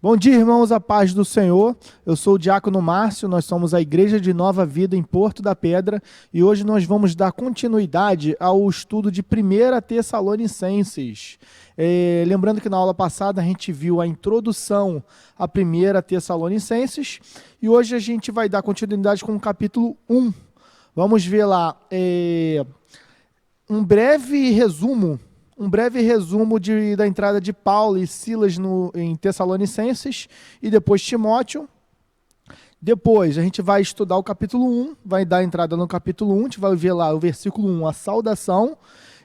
Bom dia, irmãos, a paz do Senhor. Eu sou o Diácono Márcio, nós somos a Igreja de Nova Vida em Porto da Pedra e hoje nós vamos dar continuidade ao estudo de 1 Tessalonicenses. Lembrando que na aula passada a gente viu a introdução a 1 Tessalonicenses e hoje a gente vai dar continuidade com o capítulo 1. Vamos ver lá um breve resumo da entrada de Paulo e Silas em Tessalonicenses e depois Timóteo. Depois a gente vai estudar o capítulo 1, vai dar entrada no capítulo 1, a gente vai ver lá o versículo 1, a saudação,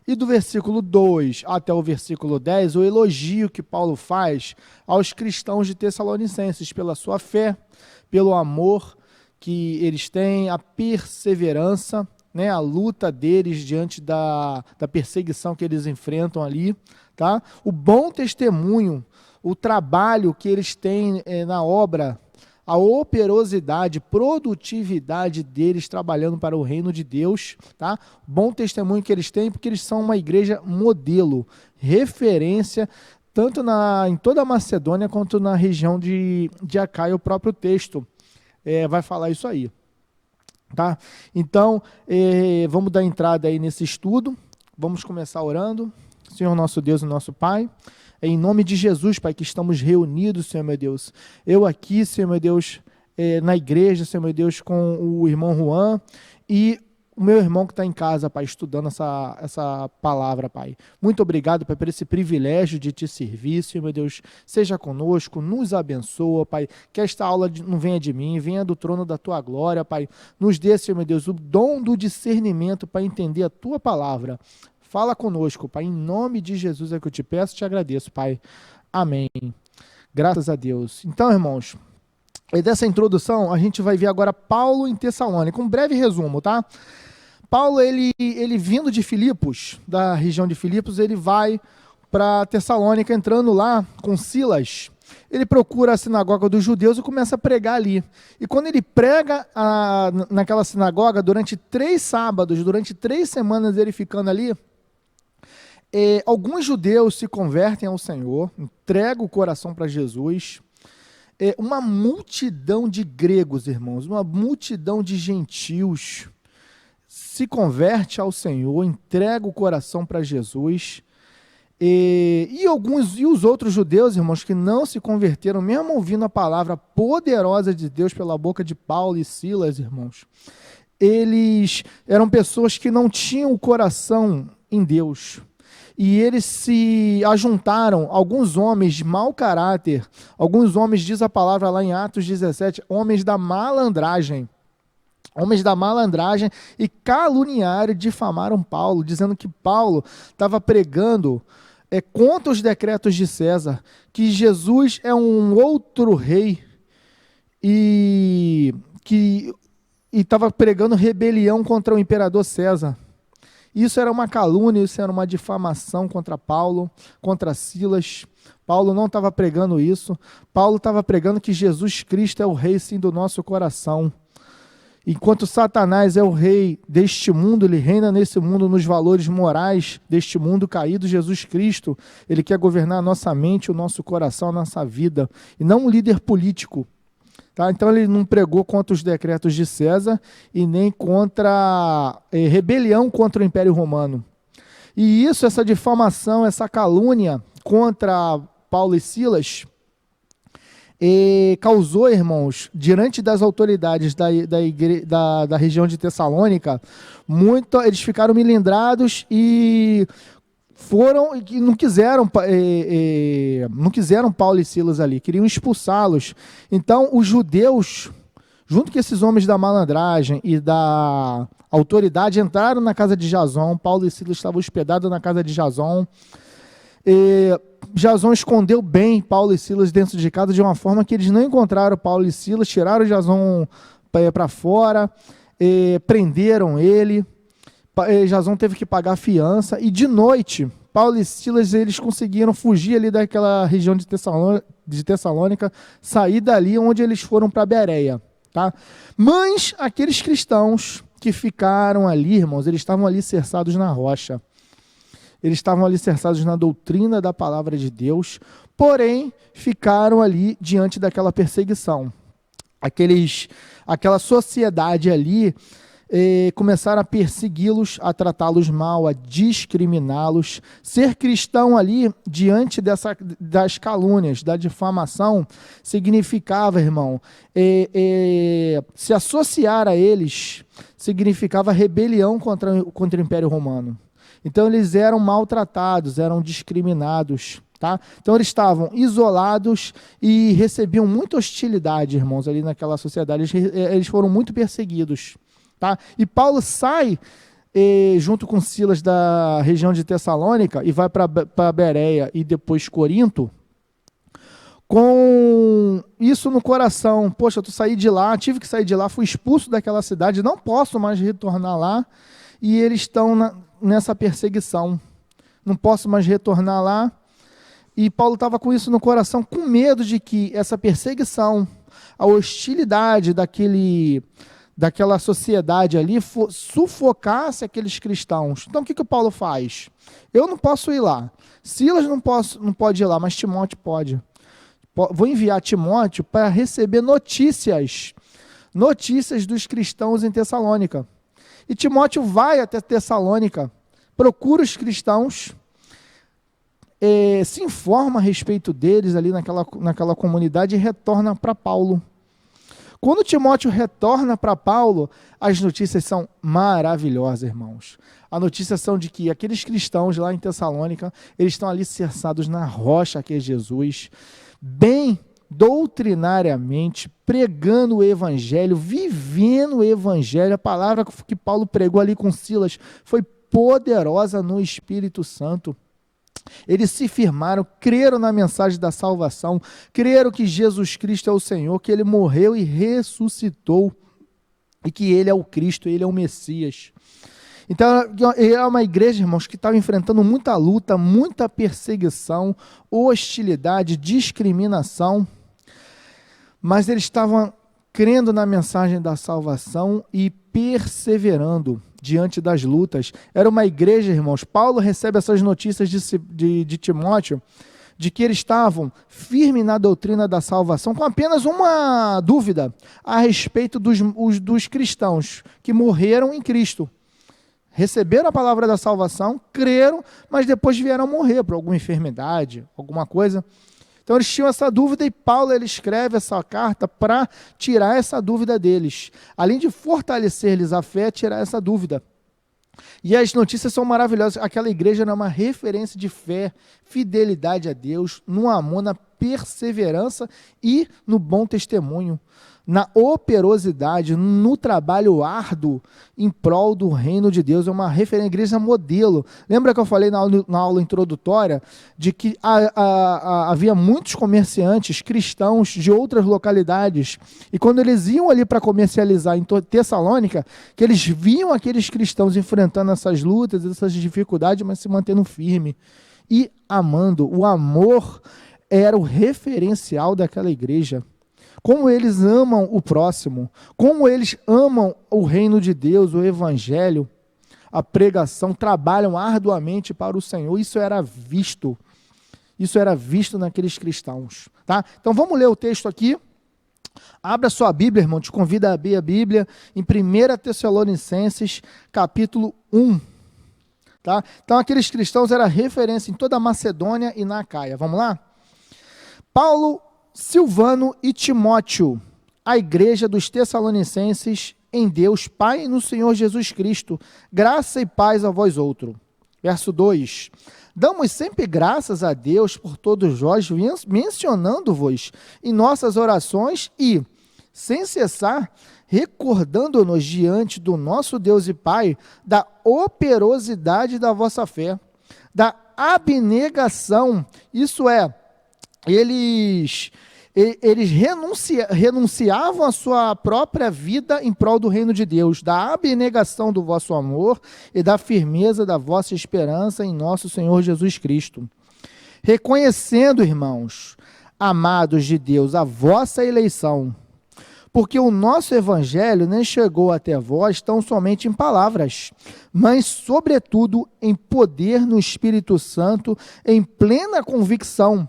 e do versículo 2 até o versículo 10, o elogio que Paulo faz aos cristãos de Tessalonicenses pela sua fé, pelo amor que eles têm, a perseverança, né, a luta deles diante da perseguição que eles enfrentam ali, tá? O bom testemunho, o trabalho que eles têm na obra, a operosidade, produtividade deles trabalhando para o reino de Deus, tá? Bom testemunho que eles têm, porque eles são uma igreja modelo, referência, tanto em toda a Macedônia quanto na região de Acaia. O próprio texto vai falar isso aí. Tá? Então, vamos dar entrada aí nesse estudo, vamos começar orando. Senhor nosso Deus e nosso Pai, em nome de Jesus, Pai, que estamos reunidos, Senhor meu Deus, eu aqui, Senhor meu Deus, na igreja, Senhor meu Deus, com o irmão Juan e o meu irmão que está em casa, Pai, estudando essa palavra, Pai. Muito obrigado, Pai, por esse privilégio de te servir, Senhor, meu Deus. Seja conosco, nos abençoa, Pai. Que esta aula não venha de mim, venha do trono da Tua glória, Pai. Nos dê, Senhor, meu Deus, o dom do discernimento para entender a Tua palavra. Fala conosco, Pai. Em nome de Jesus é que eu te peço e te agradeço, Pai. Amém. Graças a Deus. Então, irmãos, dessa introdução, a gente vai ver agora Paulo em Tessalônica. Um breve resumo, tá? Paulo, ele vindo de Filipos, da região de Filipos, ele vai para Tessalônica, entrando lá com Silas. Ele procura a sinagoga dos judeus e começa a pregar ali. E quando ele prega naquela sinagoga, durante 3 sábados, durante 3 semanas ele ficando ali, alguns judeus se convertem ao Senhor, entregam o coração para Jesus. Uma multidão de gregos, irmãos, uma multidão de gentios se converte ao Senhor, entrega o coração para Jesus, e os outros judeus, irmãos, que não se converteram, mesmo ouvindo a palavra poderosa de Deus pela boca de Paulo e Silas, irmãos, eles eram pessoas que não tinham o coração em Deus, e eles se ajuntaram, alguns homens de mau caráter, alguns homens, diz a palavra lá em Atos 17, homens da malandragem, e caluniaram e difamaram Paulo, dizendo que Paulo estava pregando contra os decretos de César, que Jesus é um outro rei e estava pregando rebelião contra o imperador César. Isso era uma calúnia, isso era uma difamação contra Paulo, contra Silas. Paulo não estava pregando isso, Paulo estava pregando que Jesus Cristo é o rei sim do nosso coração. Enquanto Satanás é o rei deste mundo, ele reina nesse mundo nos valores morais deste mundo caído, Jesus Cristo, ele quer governar a nossa mente, o nosso coração, a nossa vida, e não um líder político. Tá? Então ele não pregou contra os decretos de César e nem contra rebelião contra o Império Romano. E isso, essa difamação, essa calúnia contra Paulo e Silas, causou, irmãos, diante das autoridades da região de Tessalônica, eles ficaram melindrados e não quiseram Paulo e Silas ali, queriam expulsá-los. Então os judeus, junto com esses homens da malandragem e da autoridade, entraram na casa de Jason. Paulo e Silas estavam hospedados na casa de Jason. Jason escondeu bem Paulo e Silas dentro de casa, de uma forma que eles não encontraram Paulo e Silas, tiraram Jason para fora, prenderam ele. Jason teve que pagar fiança, e de noite, Paulo e Silas, eles conseguiram fugir ali daquela região de Tessalônica, sair dali onde eles foram para Bereia, tá? Mas aqueles cristãos que ficaram ali, irmãos, eles estavam ali alicerçados na rocha. Eles estavam alicerçados na doutrina da palavra de Deus, porém ficaram ali diante daquela perseguição. Aquela sociedade ali começaram a persegui-los, a tratá-los mal, a discriminá-los. Ser cristão ali, diante das calúnias, da difamação, significava, irmão, se associar a eles significava rebelião contra o Império Romano. Então eles eram maltratados, eram discriminados. Tá? Então eles estavam isolados e recebiam muita hostilidade, irmãos, ali naquela sociedade. Eles foram muito perseguidos. Tá? E Paulo sai junto com Silas da região de Tessalônica e vai para Bereia e depois Corinto, com isso no coração. Poxa, eu saí de lá, tive que sair de lá, fui expulso daquela cidade, não posso mais retornar lá, e eles estão nessa perseguição, não posso mais retornar lá. E Paulo estava com isso no coração, com medo de que essa perseguição, a hostilidade daquela sociedade ali sufocasse aqueles cristãos. Então o que o Paulo faz? Eu não posso ir lá, Silas não pode ir lá, mas Timóteo pode. Vou enviar Timóteo para receber notícias dos cristãos em Tessalônica. E Timóteo vai até Tessalônica, procura os cristãos, se informa a respeito deles ali naquela comunidade e retorna para Paulo. Quando Timóteo retorna para Paulo, as notícias são maravilhosas, irmãos. A notícia são de que aqueles cristãos lá em Tessalônica, eles estão alicerçados na rocha que é Jesus, bem doutrinariamente, pregando o evangelho, vivendo o evangelho. A palavra que Paulo pregou ali com Silas foi poderosa no Espírito Santo. Eles se firmaram, creram na mensagem da salvação, creram que Jesus Cristo é o Senhor, que Ele morreu e ressuscitou, e que Ele é o Cristo, Ele é o Messias. Então, é uma igreja, irmãos, que estava enfrentando muita luta, muita perseguição, hostilidade, discriminação, mas eles estavam crendo na mensagem da salvação e perseverando diante das lutas. Era uma igreja, irmãos. Paulo recebe essas notícias de Timóteo, de que eles estavam firmes na doutrina da salvação, com apenas uma dúvida a respeito dos cristãos que morreram em Cristo. Receberam a palavra da salvação, creram, mas depois vieram morrer por alguma enfermidade, alguma coisa. Então eles tinham essa dúvida e Paulo ele escreve essa carta para tirar essa dúvida deles. Além de fortalecer-lhes a fé, tirar essa dúvida. E as notícias são maravilhosas. Aquela igreja era uma referência de fé, fidelidade a Deus, no amor, na perseverança e no bom testemunho, na operosidade, no trabalho árduo em prol do reino de Deus. É uma referência, igreja modelo. Lembra que eu falei na aula introdutória de que havia muitos comerciantes cristãos de outras localidades, e quando eles iam ali para comercializar em Tessalônica, que eles viam aqueles cristãos enfrentando essas lutas, essas dificuldades, mas se mantendo firme e amando. O amor era o referencial daquela igreja. Como eles amam o próximo, como eles amam o reino de Deus, o evangelho, a pregação, trabalham arduamente para o Senhor. Isso era visto naqueles cristãos. Tá? Então vamos ler o texto aqui. Abra sua Bíblia, irmão, te convido a abrir a Bíblia em 1 Tessalonicenses, capítulo 1. Tá? Então aqueles cristãos eram referência em toda a Macedônia e na Acaia. Vamos lá? Paulo, Silvano e Timóteo, a igreja dos Tessalonicenses, em Deus Pai e no Senhor Jesus Cristo, graça e paz a vós outro. Verso 2, damos sempre graças a Deus por todos vós, mencionando-vos em nossas orações e, sem cessar, recordando-nos diante do nosso Deus e Pai, da operosidade da vossa fé, da abnegação, isso é, eles renunciavam a sua própria vida em prol do reino de Deus, da abnegação do vosso amor e da firmeza da vossa esperança em nosso Senhor Jesus Cristo. Reconhecendo, irmãos, amados de Deus, a vossa eleição, porque o nosso evangelho nem chegou até vós tão somente em palavras, mas sobretudo em poder no Espírito Santo, em plena convicção,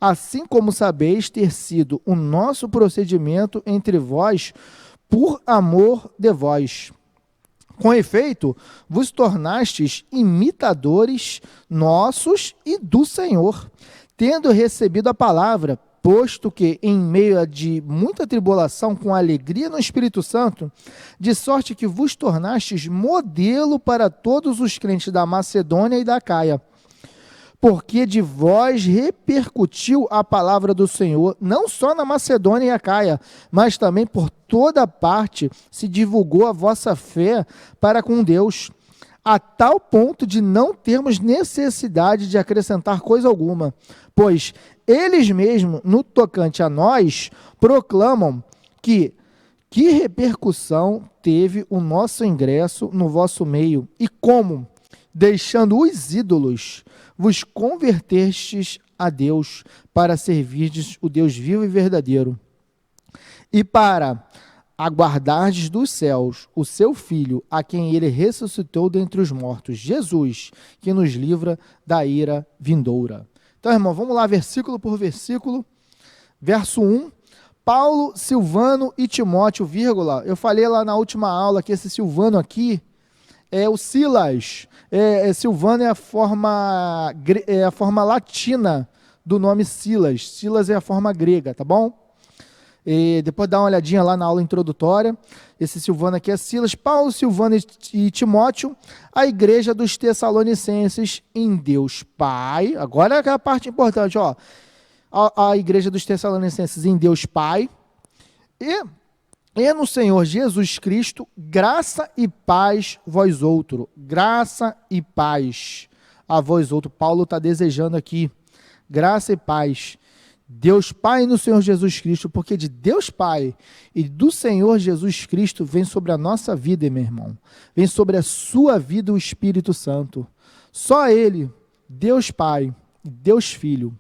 assim como sabeis ter sido o nosso procedimento entre vós, por amor de vós. Com efeito, vos tornastes imitadores nossos e do Senhor, tendo recebido a palavra, posto que, em meio de muita tribulação, com alegria no Espírito Santo, de sorte que vos tornastes modelo para todos os crentes da Macedônia e da Acaia. Porque de vós repercutiu a palavra do Senhor, não só na Macedônia e Acaia, mas também por toda parte se divulgou a vossa fé para com Deus, a tal ponto de não termos necessidade de acrescentar coisa alguma, pois eles mesmos, no tocante a nós, proclamam que repercussão teve o nosso ingresso no vosso meio, e como, deixando os ídolos, vos convertestes a Deus, para servirdes o Deus vivo e verdadeiro, e para aguardardes dos céus o seu Filho, a quem ele ressuscitou dentre os mortos, Jesus, que nos livra da ira vindoura. Então, irmão, vamos lá, versículo por versículo. Verso 1, Paulo, Silvano e Timóteo, vírgula. Eu falei lá na última aula que esse Silvano aqui é o Silas. Silvano é a forma latina do nome Silas. Silas é a forma grega, tá bom? E depois dá uma olhadinha lá na aula introdutória. Esse Silvano aqui é Silas, Paulo, Silvano e Timóteo, a igreja dos Tessalonicenses em Deus Pai. Agora é a parte importante, ó. A igreja dos Tessalonicenses em Deus Pai e no Senhor Jesus Cristo, graça e paz vós outro. Graça e paz a vós outro. Paulo está desejando aqui graça e paz. Deus Pai no Senhor Jesus Cristo, porque de Deus Pai e do Senhor Jesus Cristo vem sobre a nossa vida, meu irmão. Vem sobre a sua vida o Espírito Santo. Só Ele, Deus Pai e Deus Filho,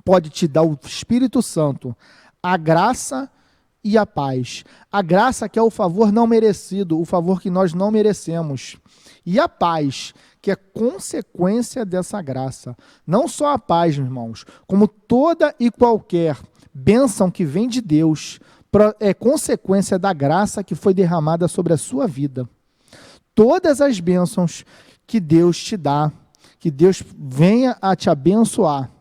pode te dar o Espírito Santo, a graça e a paz. A graça que é o favor não merecido, o favor que nós não merecemos. E a paz, que é consequência dessa graça. Não só a paz, meus irmãos, como toda e qualquer bênção que vem de Deus, é consequência da graça que foi derramada sobre a sua vida. Todas as bênçãos que Deus te dá, que Deus venha a te abençoar,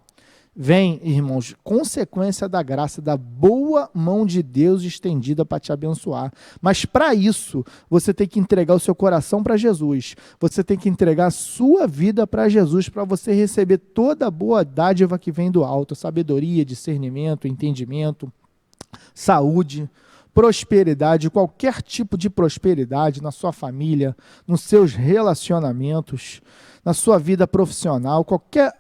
vem, irmãos, consequência da graça, da boa mão de Deus estendida para te abençoar. Mas para isso, você tem que entregar o seu coração para Jesus. Você tem que entregar a sua vida para Jesus, para você receber toda a boa dádiva que vem do alto, sabedoria, discernimento, entendimento, saúde, prosperidade, qualquer tipo de prosperidade na sua família, nos seus relacionamentos, na sua vida profissional, qualquer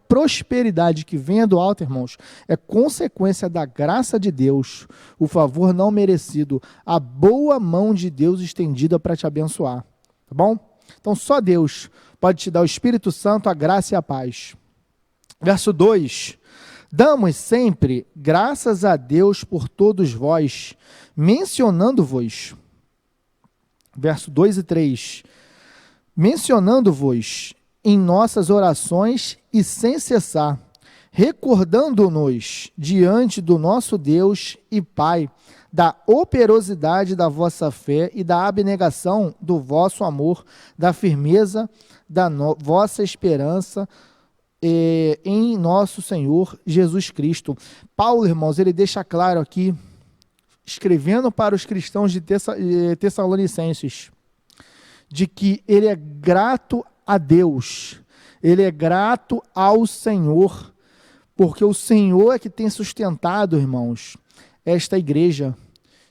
prosperidade que venha do alto, irmãos, é consequência da graça de Deus, o favor não merecido, a boa mão de Deus estendida para te abençoar, tá bom? Então só Deus pode te dar o Espírito Santo, a graça e a paz. Verso 2, damos sempre graças a Deus por todos vós, mencionando-vos, verso 2 e 3, mencionando-vos em nossas orações e sem cessar, recordando-nos diante do nosso Deus e Pai, da operosidade da vossa fé e da abnegação do vosso amor, da firmeza da vossa esperança em nosso Senhor Jesus Cristo. Paulo, irmãos, ele deixa claro aqui, escrevendo para os cristãos de Tessalonicenses, de que ele é grato a Deus, ele é grato ao Senhor, porque o Senhor é que tem sustentado, irmãos, esta igreja,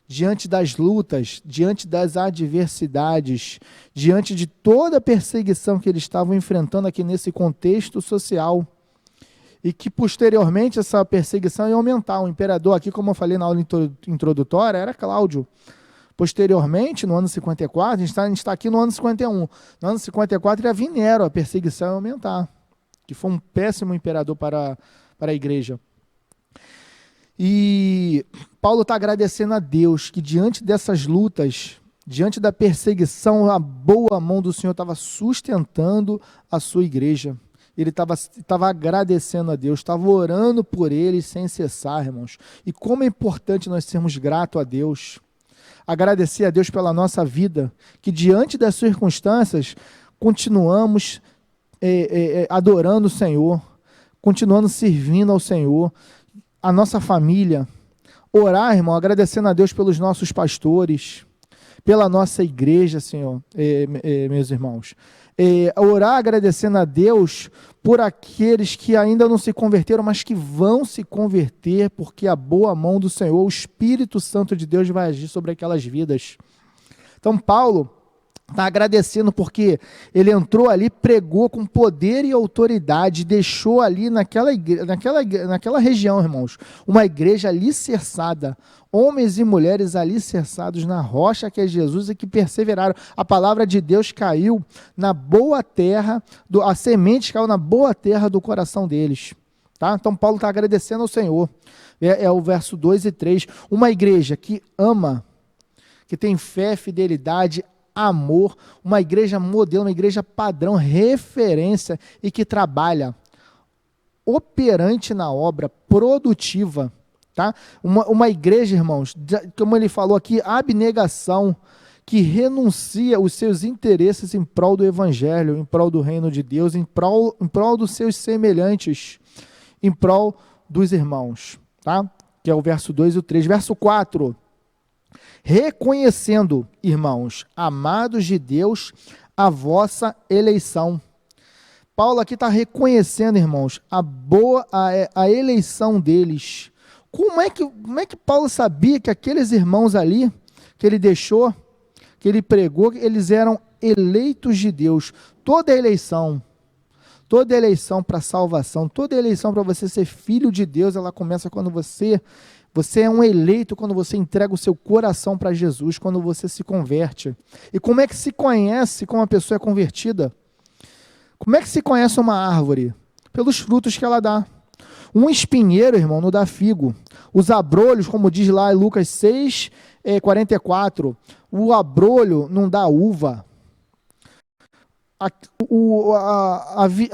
diante das lutas, diante das adversidades, diante de toda a perseguição que eles estavam enfrentando aqui nesse contexto social, e que posteriormente essa perseguição ia aumentar. O imperador aqui, como eu falei na aula introdutória, era Cláudio. Posteriormente, no ano 54, a gente está aqui no ano 51. No ano 54 ia vir Nero, a perseguição ia aumentar, que foi um péssimo imperador para a igreja. E Paulo está agradecendo a Deus que diante dessas lutas, diante da perseguição, a boa mão do Senhor estava sustentando a sua igreja. Ele estava agradecendo a Deus, estava orando por eles sem cessar, irmãos. E como é importante nós sermos gratos a Deus. Agradecer a Deus pela nossa vida, que diante das circunstâncias, continuamos adorando o Senhor, continuando servindo ao Senhor, a nossa família. Orar, irmão, agradecendo a Deus pelos nossos pastores, pela nossa igreja, Senhor, meus irmãos. Orar agradecendo a Deus por aqueles que ainda não se converteram, mas que vão se converter, porque a boa mão do Senhor, o Espírito Santo de Deus vai agir sobre aquelas vidas. Então Paulo está agradecendo porque ele entrou ali, pregou com poder e autoridade, deixou ali naquela região, irmãos, uma igreja alicerçada, homens e mulheres alicerçados na rocha que é Jesus e que perseveraram. A palavra de Deus caiu na boa terra, a semente caiu na boa terra do coração deles. Tá? Então Paulo está agradecendo ao Senhor. É o verso 2 e 3. Uma igreja que ama, que tem fé, fidelidade, amor, uma igreja modelo, uma igreja padrão, referência e que trabalha operante na obra, produtiva, tá? Uma igreja, irmãos, como ele falou aqui, abnegação, que renuncia os seus interesses em prol do evangelho, em prol do reino de Deus, em prol dos seus semelhantes, em prol dos irmãos, tá? Que é o verso 2 e o 3. Verso 4. Reconhecendo, irmãos, amados de Deus, a vossa eleição. Paulo aqui está reconhecendo, irmãos, a eleição deles. Como é que Paulo sabia que aqueles irmãos ali, que ele deixou, que ele pregou, eles eram eleitos de Deus? Toda eleição para salvação, toda eleição para você ser filho de Deus, ela começa quando você é um eleito, quando você entrega o seu coração para Jesus, quando você se converte. E como é que se conhece como uma pessoa é convertida? Como é que se conhece uma árvore? Pelos frutos que ela dá. Um espinheiro, irmão, não dá figo. Os abrolhos, como diz lá em Lucas 6, 44, o abrolho não dá uva. A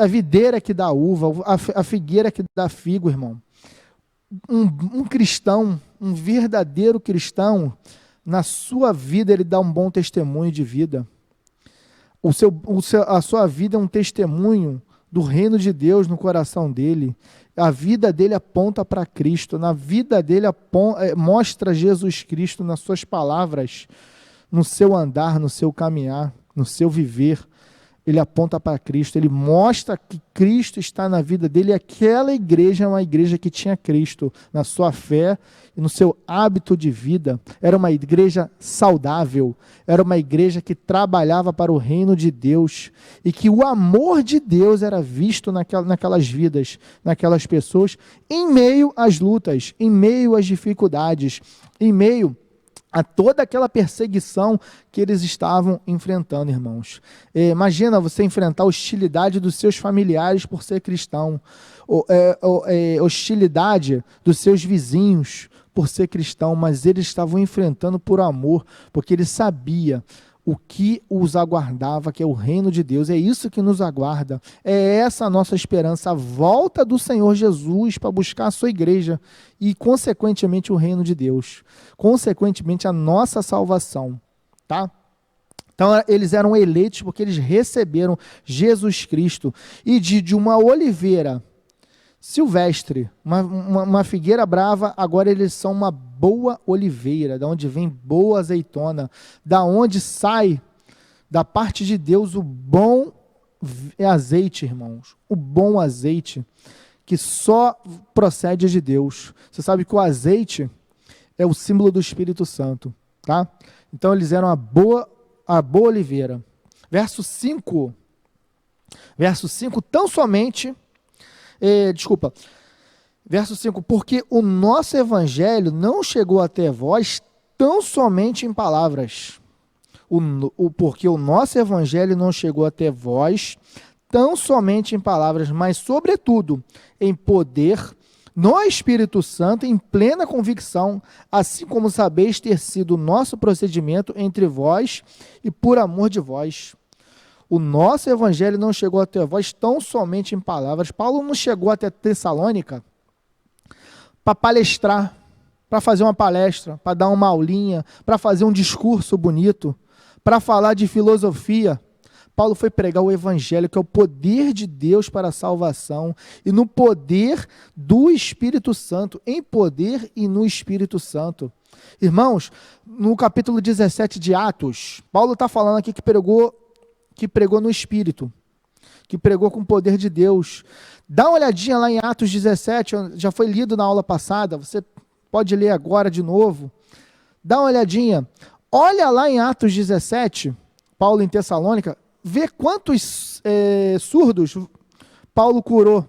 videira que dá uva, a figueira que dá figo, irmão. Um cristão, um verdadeiro cristão, na sua vida ele dá um bom testemunho de vida. A sua vida é um testemunho do reino de Deus no coração dele. A vida dele aponta para Cristo, na vida dele mostra Jesus Cristo nas suas palavras, no seu andar, no seu caminhar, no seu viver. Ele aponta para Cristo, ele mostra que Cristo está na vida dele, e aquela igreja é uma igreja que tinha Cristo na sua fé e no seu hábito de vida. Era uma igreja saudável, era uma igreja que trabalhava para o reino de Deus e que o amor de Deus era visto naquelas vidas, naquelas pessoas, em meio às lutas, em meio às dificuldades, em meio a toda aquela perseguição que eles estavam enfrentando, irmãos. Imagina você enfrentar a hostilidade dos seus familiares por ser cristão, hostilidade dos seus vizinhos por ser cristão, mas eles estavam enfrentando por amor, porque eles sabiam o que os aguardava, que é o reino de Deus. É isso que nos aguarda, é essa a nossa esperança, a volta do Senhor Jesus para buscar a sua igreja e, consequentemente, o reino de Deus, consequentemente, a nossa salvação, tá? Então, eles eram eleitos porque eles receberam Jesus Cristo, e de uma oliveira silvestre, uma figueira brava, agora eles são uma boa oliveira, da onde vem boa azeitona, da onde sai da parte de Deus o bom azeite, irmãos, o bom azeite que só procede de Deus. Você sabe que o azeite é o símbolo do Espírito Santo, tá? Então eles eram a boa oliveira. Verso 5, tão somente verso 5, porque o nosso evangelho não chegou até vós tão somente em palavras. Porque o nosso evangelho não chegou até vós tão somente em palavras, mas sobretudo em poder, no Espírito Santo, em plena convicção, assim como sabeis ter sido o nosso procedimento entre vós e por amor de vós. O nosso evangelho não chegou até vós tão somente em palavras. Paulo não chegou até Tessalônica para palestrar, para fazer uma palestra, para dar uma aulinha, para fazer um discurso bonito, para falar de filosofia. Paulo foi pregar o evangelho, que é o poder de Deus para a salvação, e no poder do Espírito Santo, em poder e no Espírito Santo. Irmãos, no capítulo 17 de Atos, Paulo está falando aqui que pregou no Espírito, que pregou com o poder de Deus. Dá uma olhadinha lá em Atos 17, já foi lido na aula passada, você pode ler agora de novo. Dá uma olhadinha. Olha lá em Atos 17, Paulo em Tessalônica, vê quantos surdos Paulo curou,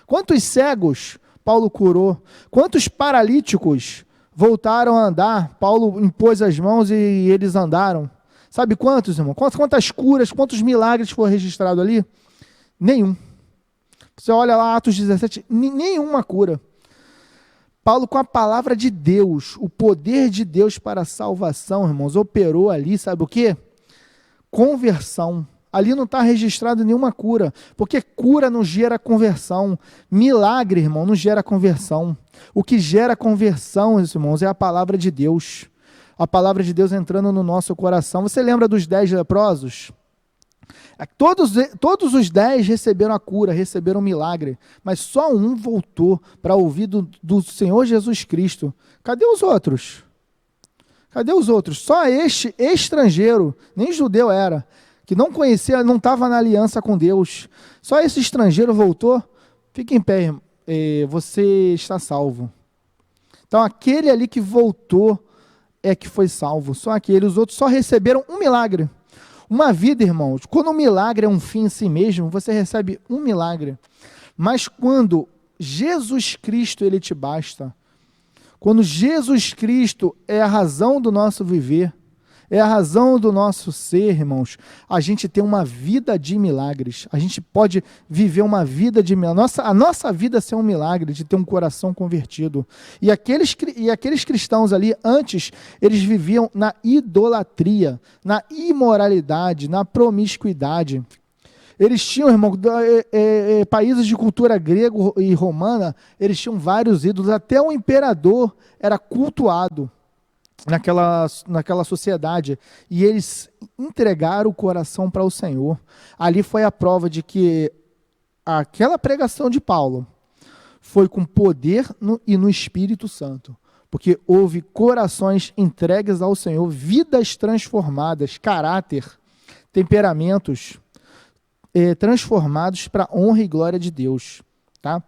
quantos cegos Paulo curou, quantos paralíticos voltaram a andar, Paulo impôs as mãos e eles andaram. Sabe quantos, irmão? Quantas curas, quantos milagres foram registrados ali? Nenhum. Você olha lá, Atos 17, nenhuma cura. Paulo, com a palavra de Deus, o poder de Deus para a salvação, irmãos, operou ali, sabe o quê? Conversão. Ali não está registrado nenhuma cura, porque cura não gera conversão. Milagre, irmão, não gera conversão. O que gera conversão, irmãos, é a palavra de Deus. A palavra de Deus entrando no nosso coração. Você lembra dos 10 leprosos? Todos os 10 receberam a cura, receberam o milagre, mas só um voltou para ouvir do Senhor Jesus Cristo. Cadê os outros? Cadê os outros? Só este estrangeiro, nem judeu era, que não conhecia, não estava na aliança com Deus. Só esse estrangeiro voltou. Fique em pé, você está salvo. Então aquele ali que voltou é que foi salvo. Só aquele, os outros só receberam um milagre. Uma vida, irmãos, quando um milagre é um fim em si mesmo, você recebe um milagre. Mas quando Jesus Cristo, ele te basta, quando Jesus Cristo é a razão do nosso viver, é a razão do nosso ser, irmãos, a gente tem uma vida de milagres. A gente pode viver uma vida de milagres. A nossa vida ser um milagre, de ter um coração convertido. E aqueles cristãos ali, antes, eles viviam na idolatria, na imoralidade, na promiscuidade. Eles tinham, irmão, países de cultura grega e romana, eles tinham vários ídolos. Até o imperador era cultuado naquela sociedade, e eles entregaram o coração para o Senhor. Ali foi a prova de que aquela pregação de Paulo foi com poder e no Espírito Santo, porque houve corações entregues ao Senhor, vidas transformadas, caráter, temperamentos transformados para a honra e glória de Deus, tá?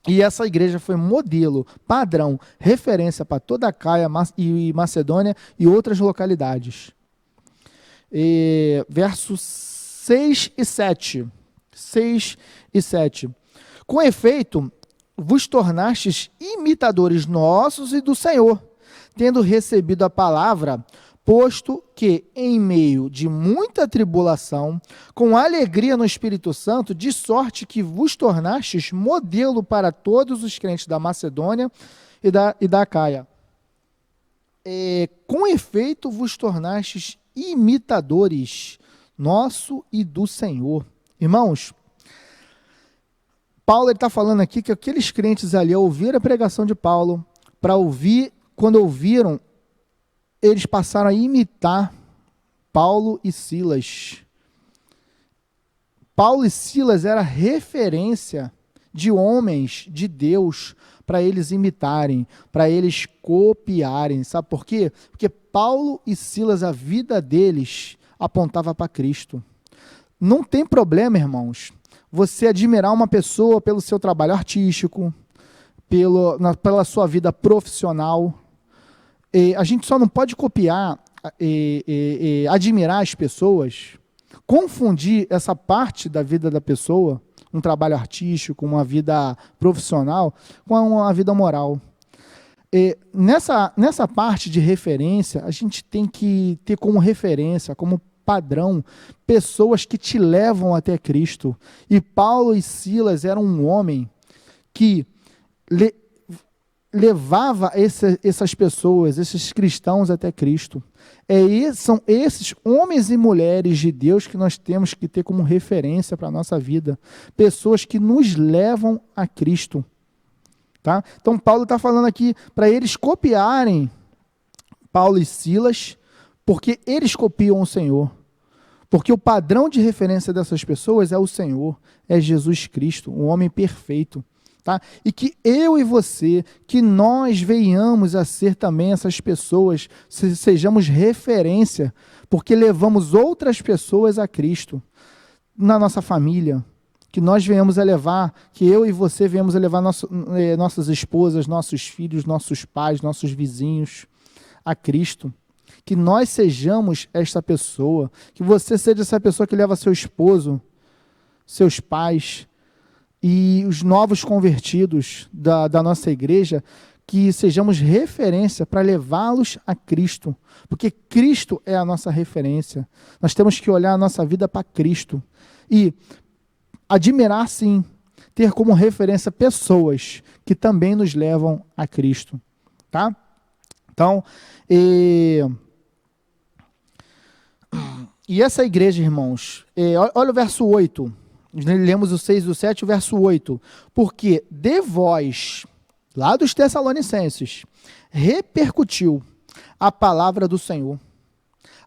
E essa igreja foi modelo, padrão, referência para toda a Caia e Macedônia e outras localidades. Versos 6 e 7. 6 e 7. Com efeito, vos tornastes imitadores nossos e do Senhor, tendo recebido a palavra, posto que, em meio de muita tribulação, com alegria no Espírito Santo, de sorte que vos tornastes modelo para todos os crentes da Macedônia e da Acaia. Com efeito, vos tornastes imitadores nosso e do Senhor. Irmãos, Paulo está falando aqui que aqueles crentes ali, ao ouvir a pregação de Paulo, quando ouviram, eles passaram a imitar Paulo e Silas. Paulo e Silas era referência de homens de Deus para eles imitarem, para eles copiarem. Sabe por quê? Porque Paulo e Silas, a vida deles apontava para Cristo. Não tem problema, irmãos, você admirar uma pessoa pelo seu trabalho artístico, pela sua vida profissional. A gente só não pode copiar, admirar as pessoas, confundir essa parte da vida da pessoa, um trabalho artístico, uma vida profissional, com uma vida moral. Nessa parte de referência, a gente tem que ter como referência, como padrão, pessoas que te levam até Cristo. E Paulo e Silas eram um homem que levava essas pessoas, esses cristãos até Cristo. São esses homens e mulheres de Deus que nós temos que ter como referência para a nossa vida. Pessoas que nos levam a Cristo. Tá? Então Paulo está falando aqui para eles copiarem Paulo e Silas, porque eles copiam o Senhor. Porque o padrão de referência dessas pessoas é o Senhor, é Jesus Cristo, o homem perfeito. Tá? E que eu e você, que nós venhamos a ser também essas pessoas, sejamos referência, porque levamos outras pessoas a Cristo na nossa família, que nós venhamos a levar, que eu e você venhamos a levar nossas esposas, nossos filhos, nossos pais, nossos vizinhos a Cristo. Que nós sejamos esta pessoa, que você seja essa pessoa que leva seu esposo, seus pais e os novos convertidos da nossa igreja, que sejamos referência para levá-los a Cristo, porque Cristo é a nossa referência. Nós temos que olhar a nossa vida para Cristo e admirar, sim, ter como referência pessoas que também nos levam a Cristo. Tá? Então, e essa igreja, irmãos, olha o verso 8, lemos o 6 e o 7, o verso 8, porque de vós, lá dos Tessalonicenses, repercutiu a palavra do Senhor.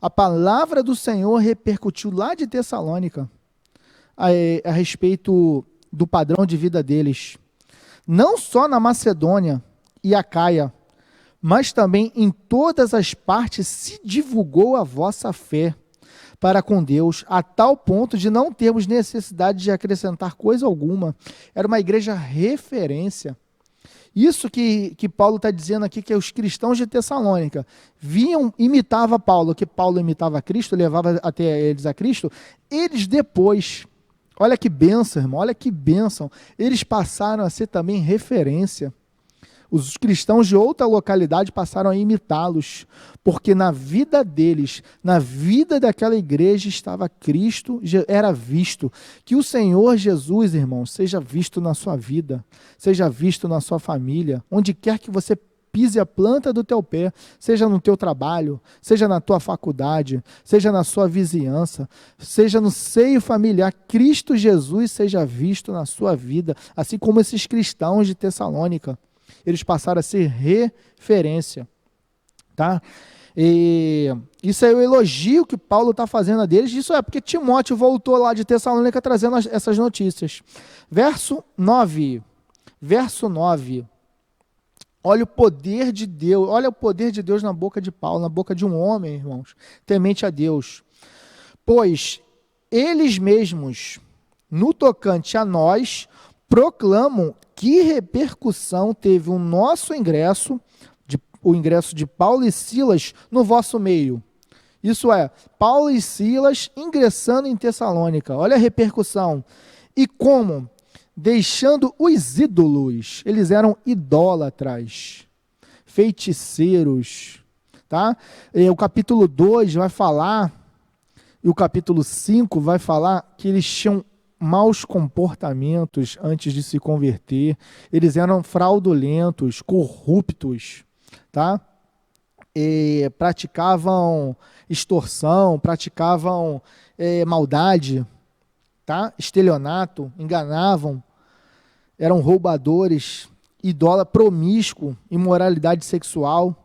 A palavra do Senhor repercutiu lá de Tessalônica, a respeito do padrão de vida deles, não só na Macedônia e Acaia, mas também em todas as partes se divulgou a vossa fé para com Deus, a tal ponto de não termos necessidade de acrescentar coisa alguma. Era uma igreja referência. Isso que Paulo está dizendo aqui, que os cristãos de Tessalônica imitavam Paulo, que Paulo imitava Cristo, levava até eles a Cristo, eles depois, olha que bênção, irmão, olha que bênção, eles passaram a ser também referência. Os cristãos de outra localidade passaram a imitá-los, porque na vida deles, na vida daquela igreja estava Cristo, era visto. Que o Senhor Jesus, irmãos, seja visto na sua vida, seja visto na sua família, onde quer que você pise a planta do teu pé, seja no teu trabalho, seja na tua faculdade, seja na sua vizinhança, seja no seio familiar, Cristo Jesus seja visto na sua vida, assim como esses cristãos de Tessalônica. Eles passaram a ser referência, tá? E isso é o elogio que Paulo está fazendo a deles. Isso é porque Timóteo voltou lá de Tessalônica trazendo essas notícias. Verso 9. Olha o poder de Deus, olha o poder de Deus na boca de Paulo, na boca de um homem, irmãos, temente a Deus. Pois eles mesmos, no tocante a nós, proclamam que repercussão teve o nosso ingresso, o ingresso de Paulo e Silas no vosso meio. Isso é, Paulo e Silas ingressando em Tessalônica. Olha a repercussão. E como, deixando os ídolos, eles eram idólatras, feiticeiros. Tá? E o capítulo 2 vai falar, e o capítulo 5 vai falar que eles tinham maus comportamentos antes de se converter, eles eram fraudulentos, corruptos, tá? E praticavam extorsão, praticavam maldade, tá? Estelionato, enganavam, eram roubadores, promíscuo, imoralidade sexual.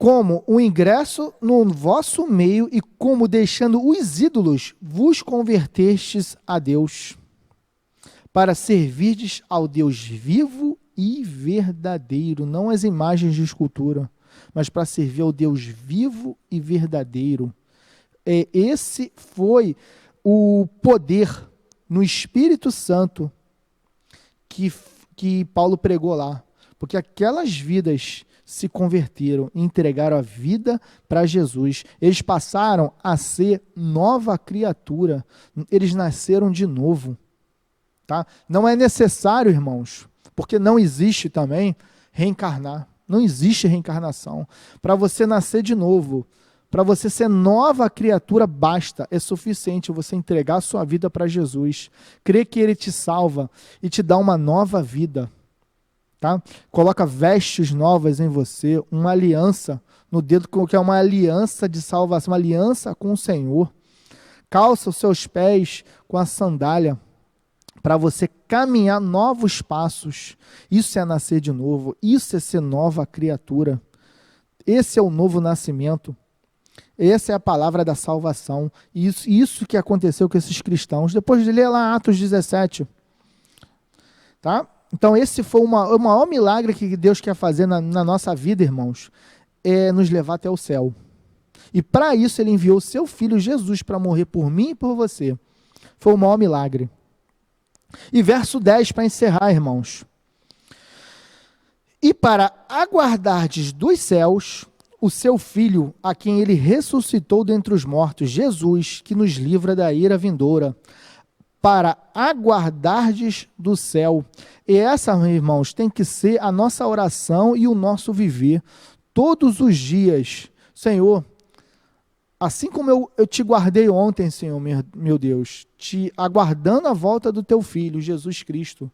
Como o ingresso no vosso meio e como deixando os ídolos vos convertestes a Deus, para servirdes ao Deus vivo e verdadeiro, não as imagens de escultura, mas para servir ao Deus vivo e verdadeiro. Esse foi o poder no Espírito Santo que Paulo pregou lá, porque aquelas vidas se converteram e entregaram a vida para Jesus. Eles passaram a ser nova criatura. Eles nasceram de novo. Tá? Não é necessário, irmãos, porque não existe também reencarnar. Não existe reencarnação. Para você nascer de novo, para você ser nova criatura, basta, é suficiente você entregar a sua vida para Jesus, crer que Ele te salva e te dá uma nova vida. tá? Coloca vestes novas em você, uma aliança no dedo, que é uma aliança de salvação, uma aliança com o Senhor. Calça os seus pés com a sandália, para você caminhar novos passos. Isso é nascer de novo, isso é ser nova criatura. Esse é o novo nascimento. Essa é a palavra da salvação. Isso que aconteceu com esses cristãos. Depois de ler lá Atos 17. Tá? Então esse foi o maior milagre que Deus quer fazer na nossa vida, irmãos. É nos levar até o céu. E para isso ele enviou o seu filho Jesus para morrer por mim e por você. Foi o maior milagre. E verso 10 para encerrar, irmãos. E para aguardardes dos céus o seu Filho, a quem ele ressuscitou dentre os mortos, Jesus, que nos livra da ira vindoura, para aguardardes do céu. E essa, irmãos, tem que ser a nossa oração e o nosso viver todos os dias. Senhor, assim como eu te guardei ontem, Senhor, meu Deus, te aguardando a volta do teu Filho, Jesus Cristo,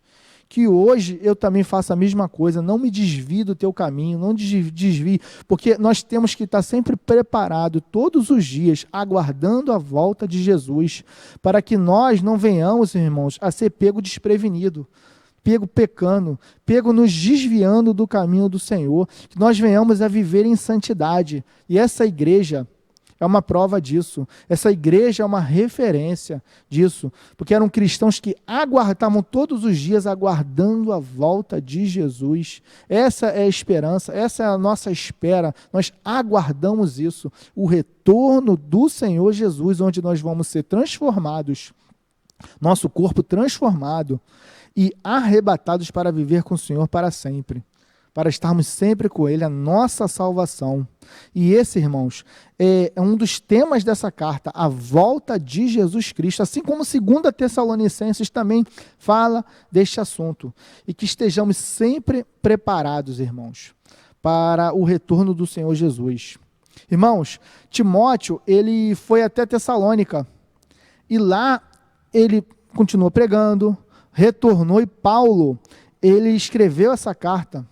que hoje eu também faça a mesma coisa, não me desvie do teu caminho, não desvie, porque nós temos que estar sempre preparado todos os dias, aguardando a volta de Jesus, para que nós não venhamos, irmãos, a ser pego desprevenido, pego pecando, pego nos desviando do caminho do Senhor, que nós venhamos a viver em santidade. E essa igreja é uma prova disso. Essa igreja é uma referência disso, porque eram cristãos que estavam todos os dias aguardando a volta de Jesus. Essa é a esperança, essa é a nossa espera. Nós aguardamos isso, o retorno do Senhor Jesus, onde nós vamos ser transformados, nosso corpo transformado e arrebatados para viver com o Senhor para sempre, para estarmos sempre com Ele, a nossa salvação. E esse, irmãos, é um dos temas dessa carta, a volta de Jesus Cristo, assim como 2 Tessalonicenses também fala deste assunto. E que estejamos sempre preparados, irmãos, para o retorno do Senhor Jesus. Irmãos, Timóteo, ele foi até Tessalônica, e lá ele continuou pregando, retornou, e Paulo, ele escreveu essa carta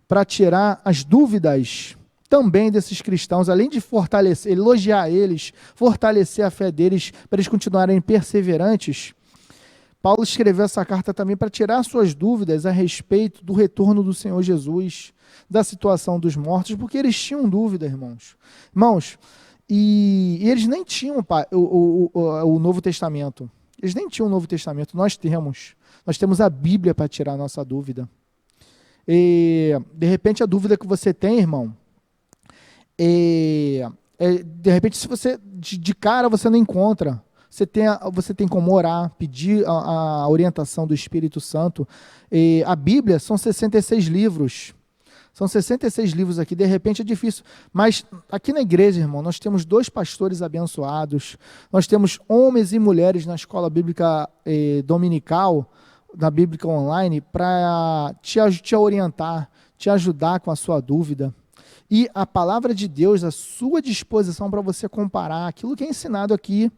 para tirar as dúvidas também desses cristãos, além de fortalecer, elogiar eles, fortalecer a fé deles, para eles continuarem perseverantes. Paulo escreveu essa carta também para tirar suas dúvidas a respeito do retorno do Senhor Jesus, da situação dos mortos, porque eles tinham dúvida, irmãos. Irmãos, e eles nem tinham o Novo Testamento. Eles nem tinham o Novo Testamento, nós temos. Nós temos a Bíblia para tirar a nossa dúvida. E, de repente, a dúvida que você tem, irmão, de repente, se você de cara você não encontra, você tem como orar, pedir a orientação do Espírito Santo. E a Bíblia são 66 livros. São 66 livros aqui, de repente é difícil. Mas aqui na igreja, irmão, nós temos 2 pastores abençoados, nós temos homens e mulheres na escola bíblica dominical, na Bíblica Online, para te orientar, te ajudar com a sua dúvida. E a palavra de Deus à sua disposição para você comparar aquilo que é ensinado aqui,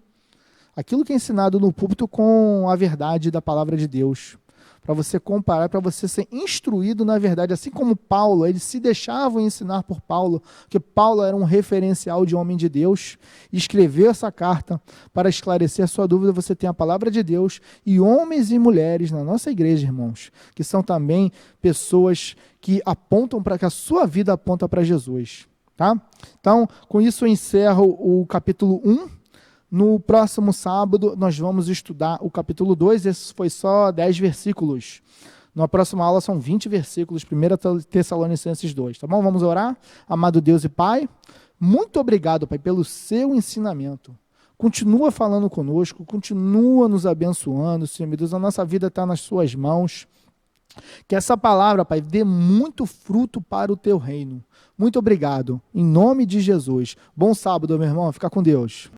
aquilo que é ensinado no púlpito com a verdade da palavra de Deus. Para você comparar, para você ser instruído na verdade, assim como Paulo, eles se deixavam ensinar por Paulo, porque Paulo era um referencial de homem de Deus, e escreveu essa carta para esclarecer a sua dúvida. Você tem a palavra de Deus e homens e mulheres na nossa igreja, irmãos, que são também pessoas que apontam para que a sua vida aponta para Jesus, tá? Então, com isso eu encerro o capítulo 1. No próximo sábado, nós vamos estudar o capítulo 2, esse foi só 10 versículos. Na próxima aula são 20 versículos, 1 Tessalonicenses 2, tá bom? Vamos orar? Amado Deus e Pai, muito obrigado, Pai, pelo seu ensinamento. Continua falando conosco, continua nos abençoando, Senhor meu Deus, a nossa vida está nas suas mãos. Que essa palavra, Pai, dê muito fruto para o teu reino. Muito obrigado, em nome de Jesus. Bom sábado, meu irmão, fica com Deus.